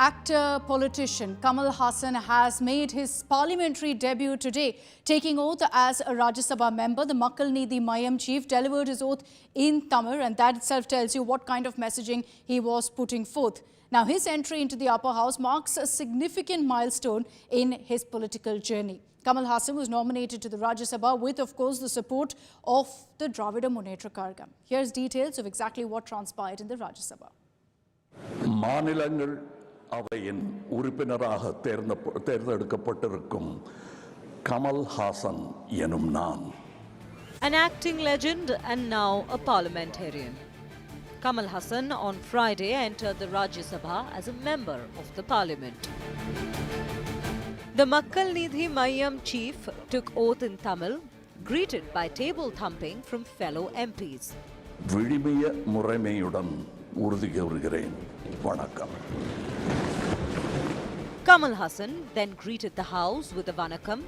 actor, politician Kamal Haasan has made his parliamentary debut today. Taking oath as a Rajya Sabha member, the Makkal Nidhi Mayam chief delivered his oath in Tamil, and that itself tells you what kind of messaging he was putting forth. Now, his entry into the upper house marks a significant milestone in his political journey. Kamal Haasan was nominated to the Rajya Sabha with, of course, the support of the Dravida Munnetra Kazhagam. Here's details of exactly what transpired in the Rajya Sabha. மாநிலங்கள் அவையின் உறுப்பினராக தேர்ந்தெடுக்கப்பட்டிருக்கும் கமல் ஹாசன் எனும் நான். An acting legend and now a parliamentarian. Kamal Haasan on Friday entered the Rajya Sabha as a member of the parliament. The Makkal Nidhi Mayam chief took oath in Tamil, greeted by table thumping from fellow MPs. விழிமிய முறைமையுடன் உறுதி கூறுகிறேன். வணக்கம். Kamal Haasan then greeted the house with a vanakkam,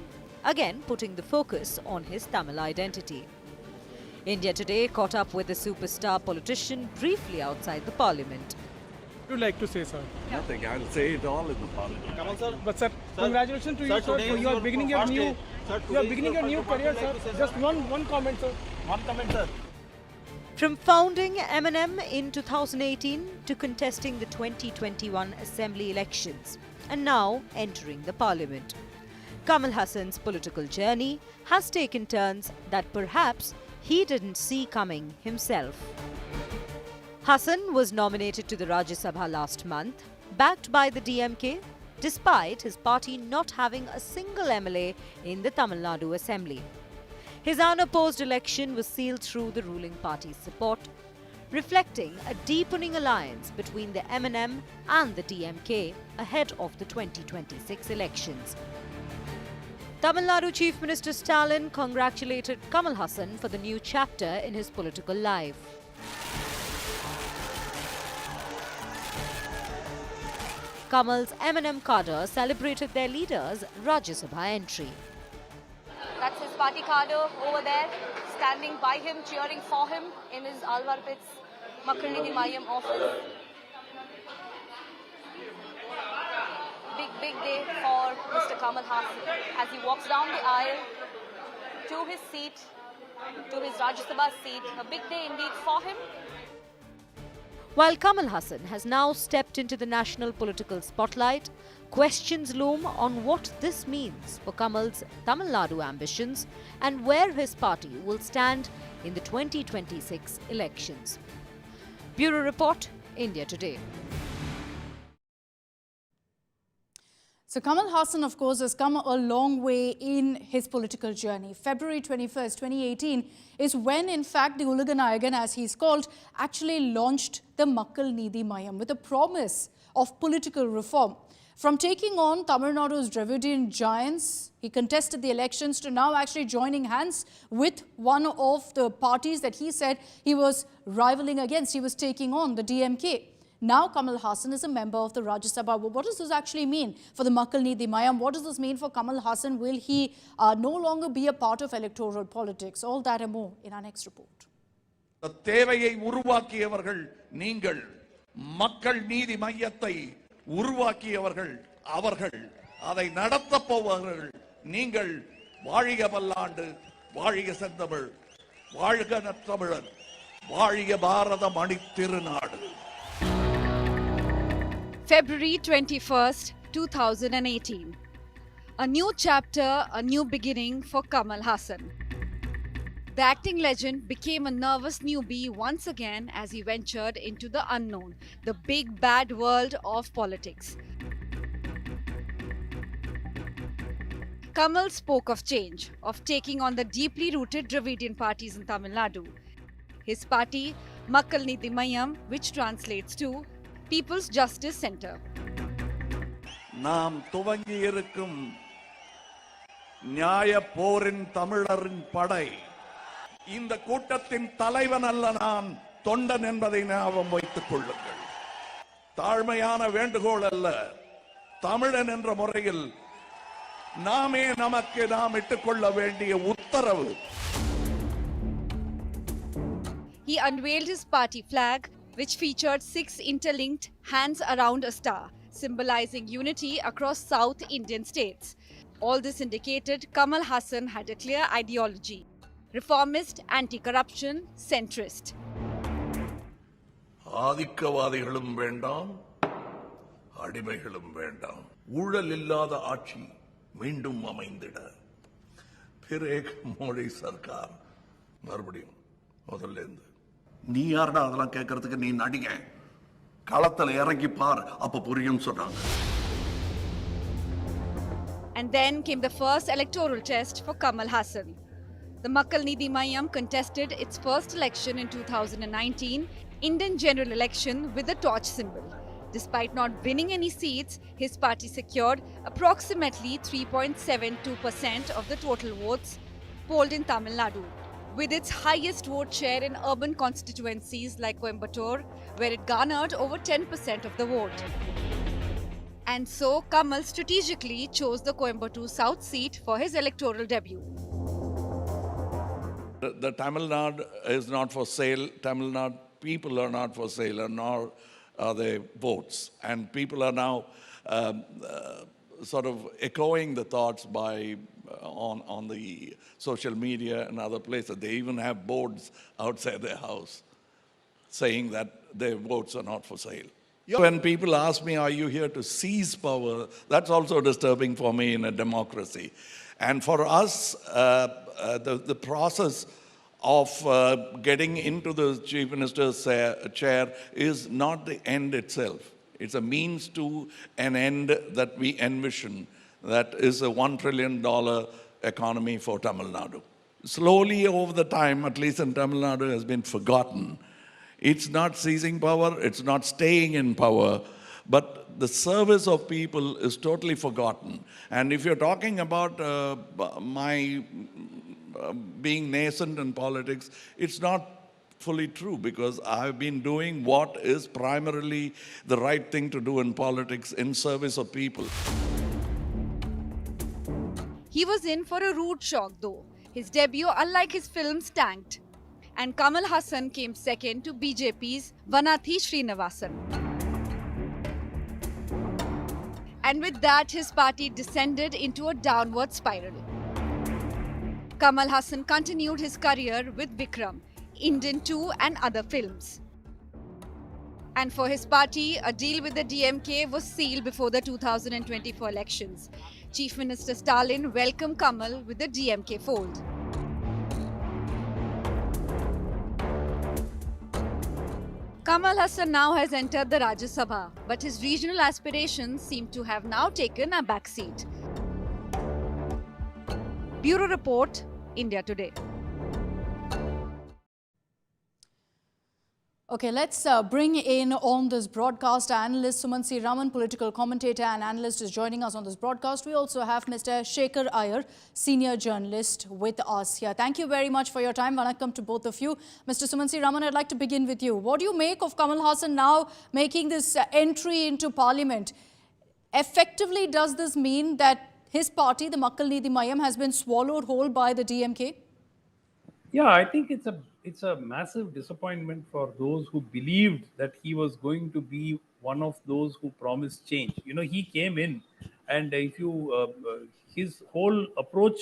again putting the focus on his Tamil identity. India Today caught up with the superstar politician briefly outside the parliament. What would you like to say, sir? Nothing. I'll say it all in the parliament. Come on, sir. But sir, congratulations to you, sir. You are beginning your new. You are beginning your new career, sir. Just one comment, sir. One comment, sir. From founding M&M in 2018 to contesting the 2021 assembly elections and now entering the parliament, Kamal Haasan's political journey has taken turns that perhaps he didn't see coming himself. Haasan was nominated to the Rajya Sabha last month, backed by the DMK, despite his party not having a single MLA in the Tamil Nadu Assembly. His unopposed election was sealed through the ruling party's support, reflecting a deepening alliance between the M&M and the DMK ahead of the 2026 elections. Tamil Nadu Chief Minister Stalin congratulated Kamal Haasan for the new chapter in his political life. Kamal's M&M cadre celebrated their leader's Rajya Sabha entry. That's his party cadre over there, standing by him, cheering for him in his Alvarpit's Makkal Nidhi Mayam office. Big day for Mr. Kamal Haasan as he walks down the aisle to his seat, to his Rajya Sabha seat. A big day indeed for him. While Kamal Haasan has now stepped into the national political spotlight, questions loom on what this means for Kamal's Tamil Nadu ambitions and where his party will stand in the 2026 elections. Bureau Report, India Today. So Kamal Haasan, of course, has come a long way in his political journey. February 21st, 2018 is when, in fact, the Ulaganayagan, as he's called, actually launched the Makkal Nidhi Mayam with a promise of political reform. From taking on Tamil Nadu's Dravidian giants, he contested the elections to now actually joining hands with one of the parties that he said he was rivaling against. He was taking on the DMK. Now Kamal Haasan is a member of the Rajya Sabha. What does this actually mean for the Makkal Nidhi Mayam? What does this mean for Kamal Haasan? Will he no longer be a part of electoral politics? All that and more in our next report. தேவையை உருவாக்கியவர்கள் நீங்கள். மக்கள் நீதி மையத்தை உருவாக்கியவர்கள் அவர்கள். அதை நடத்தப் போவர்கள் நீங்கள். வாழிய பல்லாண்டு, வாழிய செந்தமிழ், வாழ்க நற்றமிழர், வாழிய பாரத மணித் திருநாடு. February 21st, 2018. A new chapter, a new beginning for Kamal Haasan. The acting legend became a nervous newbie once again as he ventured into the unknown, the big bad world of politics. Kamal spoke of change, of taking on the deeply rooted Dravidian parties in Tamil Nadu. His party, Makkal Nidhi Mayam, which translates to People's Justice Center. நாம் துவங்கி இருக்கும் நியாய போரின் தமிழரின் படை. இந்த கூட்டத்தின் தலைவன் அல்ல நான், தொண்டன் என்பதை ஞாபகம் வைத்துக் கொள்ளுங்கள். தாழ்மையான வேண்டுகோள் அல்ல, தமிழன் என்ற முறையில் நாமே நமக்கு நாம் இட்டுக் கொள்ள வேண்டிய உத்தரவு. He unveiled his party flag, which featured 6 interlinked hands around a star, symbolizing unity across South Indian states. All this indicated Kamal Haasan had a clear ideology: reformist, anti-corruption, centrist. ஆதிக்கவாதிகளும் வேண்டாம், அடிமைகளும் வேண்டாம். ஊழல் இல்லாத ஆட்சி மீண்டும் அமைந்திட फिर एक மோடி சர்க்கார் மறுபடியும் முதல்ல இருந்து. நீ யாரடா அதெல்லாம் கேட்கறதுக்கு? நீ நடிக, களத்துல இறங்கி பார், அப்ப புரியும் சொன்னாங்க. And then came the first electoral test for Kamal Haasan. The Makkal Nidhi Mayam contested its first election in 2019, Indian general election with the torch symbol. Despite not winning any seats, his party secured approximately 3.72% of the total votes polled in Tamil Nadu, with its highest vote share in urban constituencies like Coimbatore, where it garnered over 10% of the vote. And so, Kamal strategically chose the Coimbatore South seat for his electoral debut. The Tamil Nadu is not for sale. Tamil Nadu people are not for sale, and nor are they votes. And people are now sort of echoing the thoughts by on the social media and other places. They even have boards outside their house saying that their votes are not for sale. When people ask me, are you here to seize power? That's also disturbing for me in a democracy. And for us, the process of getting into the Chief Minister's chair is not the end itself. It's a means to an end that we envision, that is a $1 trillion economy for Tamil Nadu. Slowly over the time, at least in Tamil Nadu, has been forgotten. It's not seizing power, it's not staying in power, but the service of people is totally forgotten. And if you're talking about my being nascent in politics, it's not fully true, because I've been doing what is primarily the right thing to do in politics in service of people. He was in for a rude shock though. His debut, unlike his films, tanked. And Kamal Haasan came second to BJP's Vanathi Srinivasan. And with that, his party descended into a downward spiral. Kamal Haasan continued his career with Vikram, Indian 2 and other films. And for his party, a deal with the DMK was sealed before the 2024 elections. Chief Minister Stalin welcomed Kamal with the DMK fold. Kamal Haasan now has entered the Rajya Sabha, but his regional aspirations seem to have now taken a backseat. Bureau Report, India Today. Okay, let's bring in on this broadcast analyst Suman Sri Raman, political commentator and analyst, is joining us on this broadcast. We also have Mr. Shekhar Iyer, senior journalist, with us here. Thank you very much for your time. Vanakkam to both of you. Mr. Suman Sri Raman, I'd like to begin with you. What do you make of Kamal Haasan now making this entry into parliament? Effectively, does this mean that his party, the Makkal Nidhi Mayam, has been swallowed whole by the DMK? Yeah, I think it's a massive disappointment for those who believed that he was going to be one of those who promised change. You know, he came in, and if you his whole approach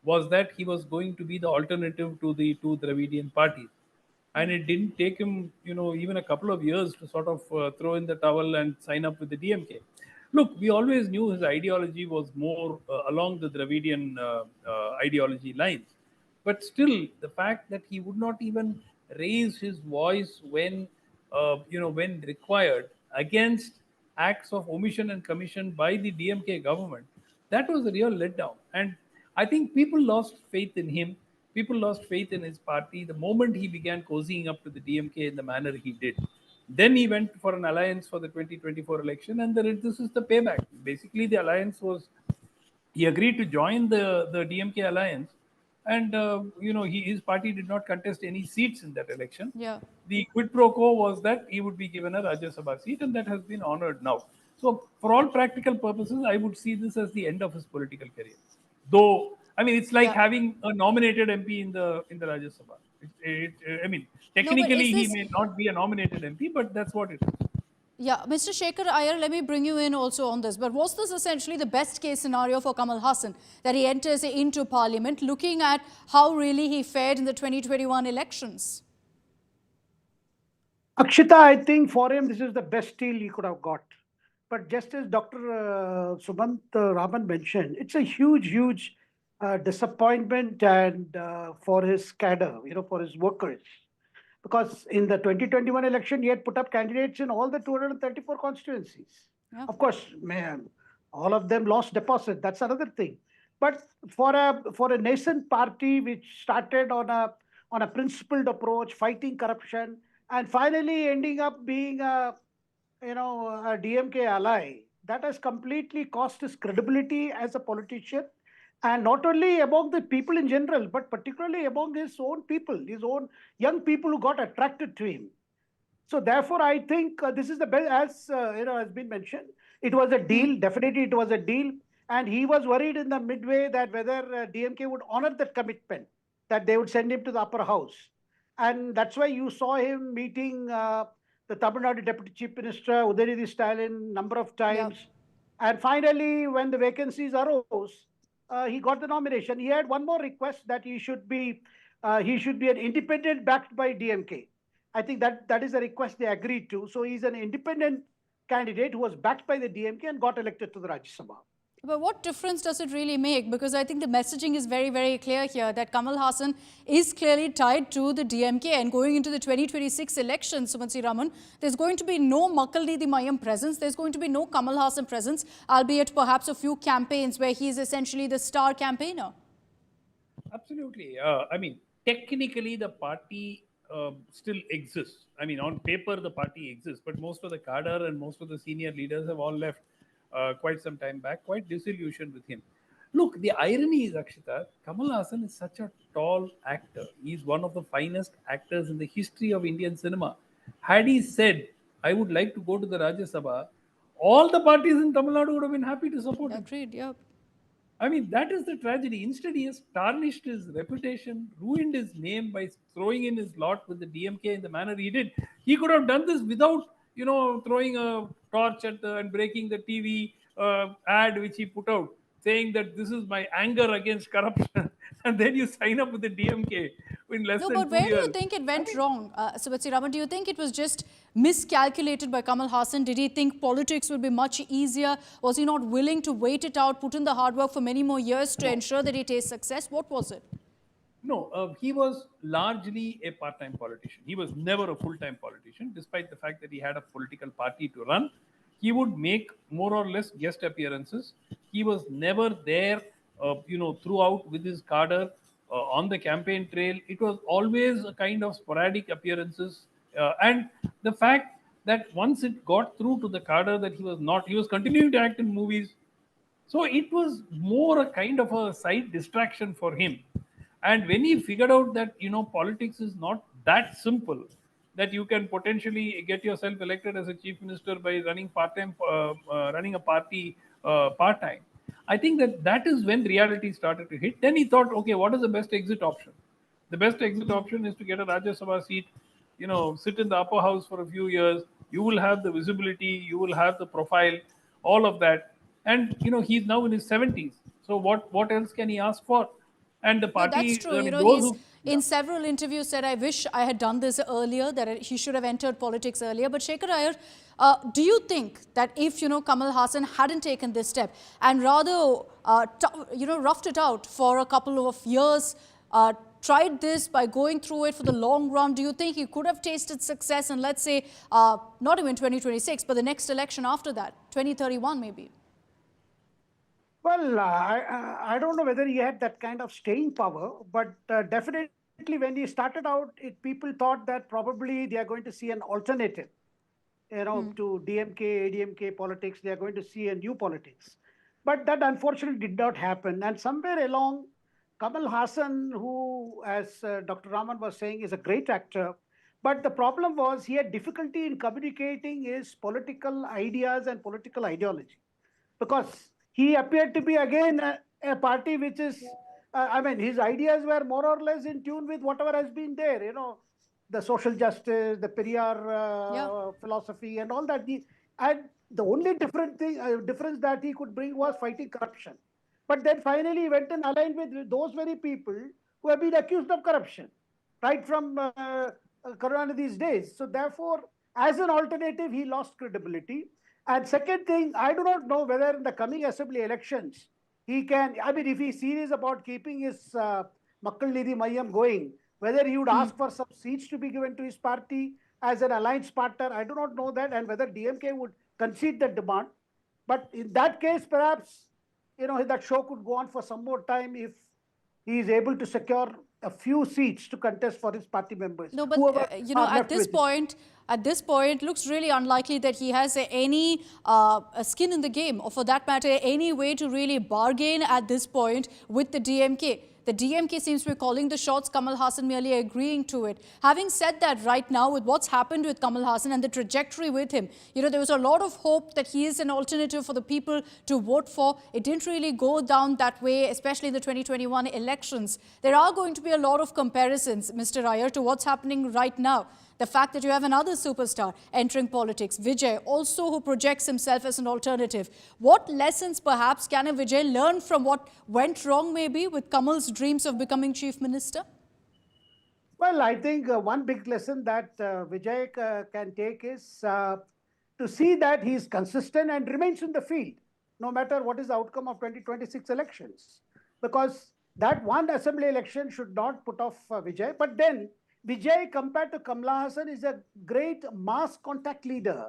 was that he was going to be the alternative to the two Dravidian parties, and it didn't take him, you know, even a couple of years to sort of throw in the towel and sign up with the DMK. Look, we always knew his ideology was more along the Dravidian ideology lines. But still, the fact that he would not even raise his voice when, when required against acts of omission and commission by the DMK government, that was a real letdown. And I think people lost faith in him. People lost faith in his party the moment he began cozying up to the DMK in the manner he did. Then he went for an alliance for the 2024 election, and this is the payback. Basically, the alliance was, he agreed to join the DMK alliance, and his party did not contest any seats in that election. Yeah. The quid pro quo was that he would be given a Rajya Sabha seat, and that has been honored now. So for all practical purposes, I would see this as the end of his political career. Though, I mean, it's like having a nominated MP in the Rajya Sabha. Technically he may not be a nominated MP, but that's what it is. Yeah, Mr. Shekhar Iyer, let me bring you in also on this. But was this essentially the best case scenario for Kamal Haasan, that he enters into parliament, looking at how really he fared in the 2021 elections? Akshita, I think for him, this is the best deal he could have got. But just as Dr. Suman Raman mentioned, it's a huge disappointment and for his cadre, for his workers. Because in the 2021 election, he had put up candidates in all the 234 constituencies. Yeah. Of course, all of them lost deposit. That's another thing. But for a nascent party which started on a principled approach, fighting corruption, and finally ending up being a DMK ally, that has completely cost his credibility as a politician, and not only among the people in general, but particularly among his own people, his own young people who got attracted to him. So therefore, I think this is the best, as has been mentioned. It was a deal. Definitely, it was a deal, and he was worried in the midway that whether DMK would honor that commitment, that they would send him to the upper house, and that's why you saw him meeting the Tamil Nadu Deputy Chief Minister Udaynithi Stalin number of times, and finally, when the vacancies arose, he got the nomination. He had one more request, that he should be an independent backed by DMK. I think that is a request they agreed to. So he's an independent candidate who was backed by the DMK and got elected to the Rajya Sabha. But what difference does it really make? Because I think the messaging is very clear here that Kamal Haasan is clearly tied to the DMK, and going into the 2026 elections, Suman Sri Raman, there's going to be no Makkalnidhi Mayam presence. There's going to be no Kamal Haasan presence, albeit perhaps a few campaigns where he is essentially the star campaigner. Absolutely. I mean, technically the party still exists. I mean, on paper the party exists, but most of the cadre and most of the senior leaders have all left quite some time back, quite disillusioned with him. Look, the irony is, Akshita, Kamal Haasan is such a tall actor. He's one of the finest actors in the history of Indian cinema. Had he said, I would like to go to the Rajya Sabha, all the parties in Tamil Nadu would have been happy to support him. Agreed, yeah. I mean, that is the tragedy. Instead, he has tarnished his reputation, ruined his name by throwing in his lot with the DMK in the manner he did. He could have done this without, throwing a torch at and breaking the TV ad which he put out, saying that this is my anger against corruption. And then you sign up with the DMK in less than 2 years. No, but where do you think it went wrong? Suman Sri Raman, do you think it was just miscalculated by Kamal Haasan? Did he think politics would be much easier? Was he not willing to wait it out, put in the hard work for many more years to ensure that he tastes success? What was it? No, he was largely a part-time politician. He was never a full-time politician, despite the fact that he had a political party to run. He would make more or less guest appearances. He was never there, throughout with his cadre on the campaign trail. It was always a kind of sporadic appearances. And the fact that once it got through to the cadre that he was continuing to act in movies. So it was more a kind of a side distraction for him. And when he figured out that, politics is not that simple, that you can potentially get yourself elected as a chief minister by running running a party part-time, I think that is when reality started to hit. Then he thought, okay, what is the best exit option? The best exit option is to get a Rajya Sabha seat, sit in the upper house for a few years. You will have the visibility, you will have the profile, all of that. And, he's now in his 70s. So what else can he ask for? And the party, no, that's true. I mean, He's in several interviews said, I wish I had done this earlier, that he should have entered politics earlier. But Shekhar Iyer, do you think that if, Kamal Haasan hadn't taken this step and rather, roughed it out for a couple of years, tried this by going through it for the long run, do you think he could have tasted success in, let's say, not even 2026, but the next election after that, 2031 maybe? Well, I don't know whether he had that kind of staying power, but definitely when he started out, people thought that probably they are going to see an alternative, to DMK, ADMK politics. They are going to see a new politics. But that unfortunately did not happen. And somewhere along, Kamal Haasan, who, as Dr. Raman was saying, is a great actor, but the problem was he had difficulty in communicating his political ideas and political ideology, because he appeared to be again a party which is, his ideas were more or less in tune with whatever has been there, the social justice, the Periyar philosophy, and all that. And the only difference that he could bring was fighting corruption. But then finally he went and aligned with those very people who have been accused of corruption, right from Karunanidhi's days. So therefore, as an alternative, he lost credibility. And second thing, I do not know whether in the coming assembly elections, he can, I mean, if he's serious about keeping his Makkal Nidhi Mayam going, whether he would ask for some seats to be given to his party as an alliance partner, I do not know that, and whether DMK would concede that demand. But in that case, perhaps, you know, that show could go on for some more time if he is able to secure a few seats to contest for his party members. No, but you know, at this point, looks really unlikely that he has any skin in the game, or for that matter, any way to really bargain at this point with the DMK. The DMK seems to be calling the shots, Kamal Haasan merely agreeing to it. Having said that, right now, with what's happened with Kamal Haasan and the trajectory with him, you know, there was a lot of hope that he is an alternative for the people to vote for. It didn't really go down that way, especially in the 2021 elections. There are going to be a lot of comparisons, Mr. Iyer, to what's happening right now. The fact that you have another superstar entering politics, Vijay, also who projects himself as an alternative. What lessons perhaps can a Vijay learn from what went wrong maybe with Kamal's dreams of becoming chief minister? Well, I think one big lesson that Vijay can take is to see that he is consistent and remains in the field, no matter what is the outcome of 2026 elections. Because that one assembly election should not put off Vijay. But then Vijay, compared to Kamal Haasan, is a great mass contact leader.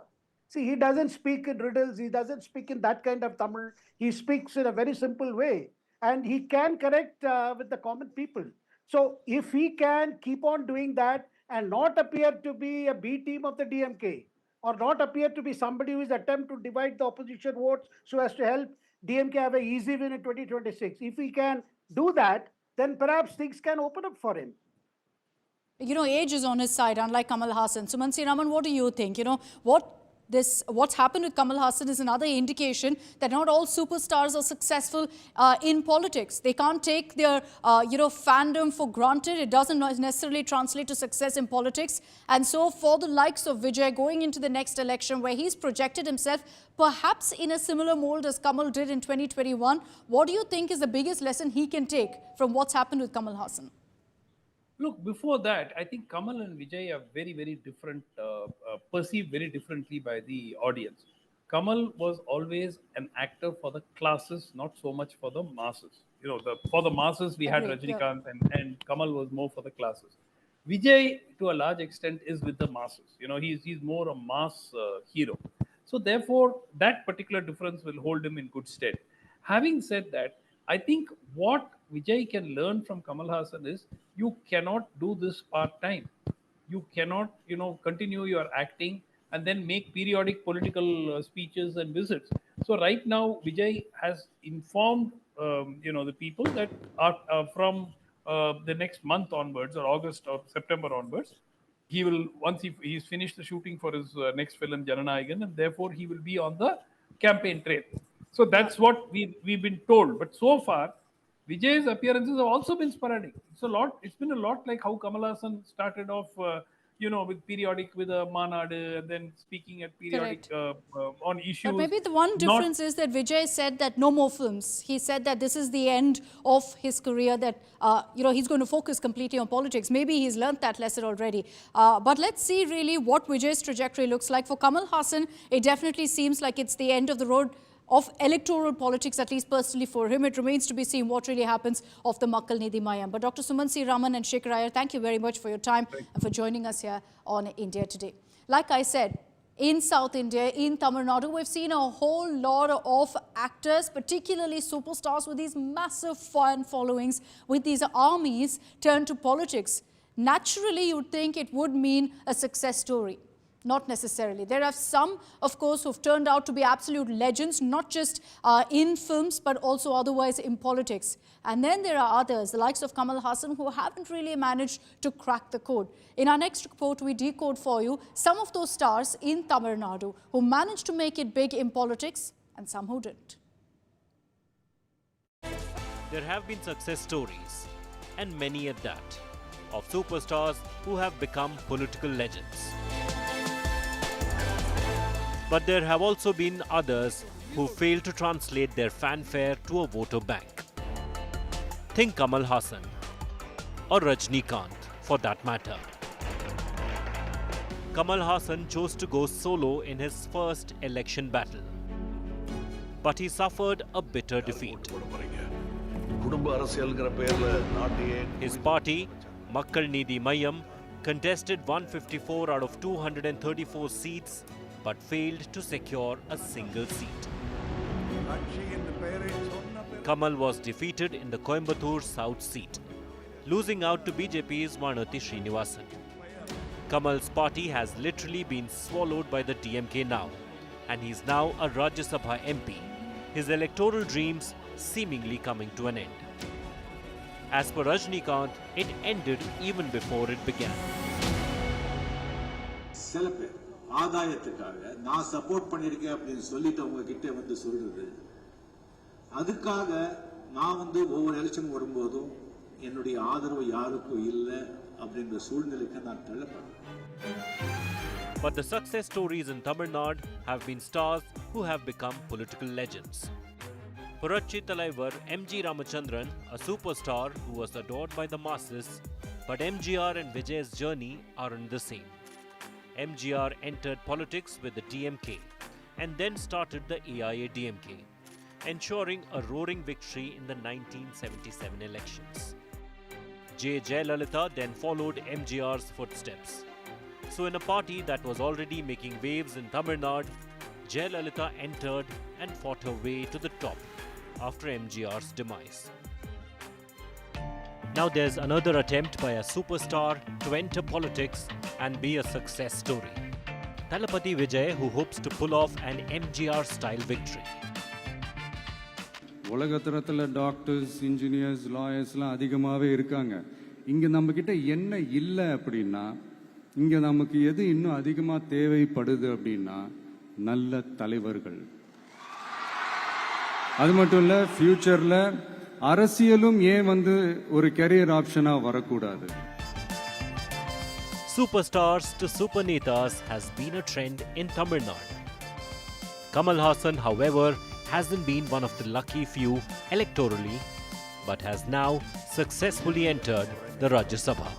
See, he doesn't speak in riddles. He doesn't speak in that kind of Tamil. He speaks in a very simple way. And he can connect with the common people. So if he can keep on doing that and not appear to be a B team of the DMK, or not appear to be somebody who is attempt to divide the opposition votes so as to help DMK have an easy win in 2026. If he can do that, then perhaps things can open up for him. You know, age is on his side, unlike Kamal Haasan. Suman Sri Raman, what do you think? You know, what's happened with Kamal Haasan is another indication that not all superstars are successful in politics. They can't take their, fandom for granted. It doesn't necessarily translate to success in politics. And so for the likes of Vijay going into the next election where he's projected himself perhaps in a similar mold as Kamal did in 2021, what do you think is the biggest lesson he can take from what's happened with Kamal Haasan? Look, before that, I think Kamal and Vijay are very, very different, perceived very differently by the audience. Kamal was always an actor for the classes, not so much for the masses. You know, for the masses, we had Rajinikanth, and Kamal was more for the classes. Vijay, to a large extent, is with the masses. You know, he's more a mass hero. So therefore, that particular difference will hold him in good stead. Having said that, I think what Vijay can learn from Kamal Haasan is you cannot do this part-time. You cannot, continue your acting and then make periodic political speeches and visits. So right now, Vijay has informed, the people that are from the next month onwards, or August or September onwards, he will, once he's finished the shooting for his next film, Jananayagan, and therefore he will be on the campaign trail. So that's what we've been told. But so far, Vijay's appearances have also been sporadic. It's been a lot like how Kamal Haasan started off, with periodic, with a Manadu, and then speaking at periodic on issues. But maybe the one difference is that Vijay said that no more films. He said that this is the end of his career, that, he's going to focus completely on politics. Maybe he's learned that lesson already. But let's see really what Vijay's trajectory looks like. For Kamal Haasan, it definitely seems like it's the end of the road of electoral politics, at least personally for him. It remains to be seen what really happens of the Makkal Nidhi Mayam. But Dr. Suman Sri Raman and Shekhar Iyer, thank you very much for your time and for joining us here on India Today. Like I said, in South India, in Tamil Nadu, we've seen a whole lot of actors, particularly superstars with these massive fan followings, with these armies turn to politics. Naturally, you'd think it would mean a success story. Not necessarily. There are some, of course, who've turned out to be absolute legends, not just in films, but also otherwise in politics. And then there are others, the likes of Kamal Haasan, who haven't really managed to crack the code. In our next report, we decode for you some of those stars in Tamil Nadu who managed to make it big in politics and some who didn't. There have been success stories, and many at that. of superstars who have become political legends. But there have also been others who failed to translate their fanfare to a voter bank. Think Kamal Haasan or Rajnikant for that matter. Kamal Haasan chose to go solo in his first election battle. But he suffered a bitter defeat. His party, Makkal Needhi Mayam, contested 154 out of 234 seats but failed to secure a single seat. Kamal was defeated in the Coimbatore South seat, losing out to BJP's Vanati Srinivasan. Kamal's party has literally been swallowed by the DMK now, and he's now a Rajya Sabha MP, his electoral dreams seemingly coming to an end. As per Rajnikant, it ended even before it began. ஆதாயத்துக்காக நான் support பண்ணிருக்கேன் அப்படின்னு சொல்லிட்டு அவங்க கிட்ட வந்து சொல்றது அதுக்காக நான் வந்து ஒவ்வொரு எலெக்ஷன் வரும்போதும் என்னுடைய ஆதரவு யாருக்கும் இல்லை அப்படிங்கிற சூழ்நிலைக்கு நான் தள்ளப்படுறேன். But the success stories in Tamil Nadu have been stars who have become political legends. Puratchi Talaivar M.G. Ramachandran, a superstar who was adored by the masses, but MGR and Vijay's journey aren't the same. MGR entered politics with the DMK and then started the AIA-DMK, ensuring a roaring victory in the 1977 elections. J. Jayalalitha then followed MGR's footsteps. So in a party that was already making waves in Tamil Nadu, Jayalalitha entered and fought her way to the top after MGR's demise. Now there's another attempt by a superstar to enter politics and be a success story. Thalapathy Vijay, who hopes to pull off an MGR-style victory. உலகத்தரத்தில் doctors engineers லாயர்ஸ்லாம் அதிகமாகவே இருக்காங்க. இங்கே நம்மக்கிட்ட என்ன இல்லை அப்படின்னா, இங்கே நமக்கு எது இன்னும் அதிகமாக தேவைப்படுது அப்படின்னா நல்ல தலைவர்கள். அது மட்டும் இல்லை, ஃபியூச்சரில் அரசியலும் ஏன் வந்து ஒரு கெரியர் ஆப்ஷனாக வரக்கூடாது. Superstars to supernetas has been a trend in Tamil Nadu. Kamal Haasan, however, hasn't been one of the lucky few electorally, but has now successfully entered the Rajya Sabha.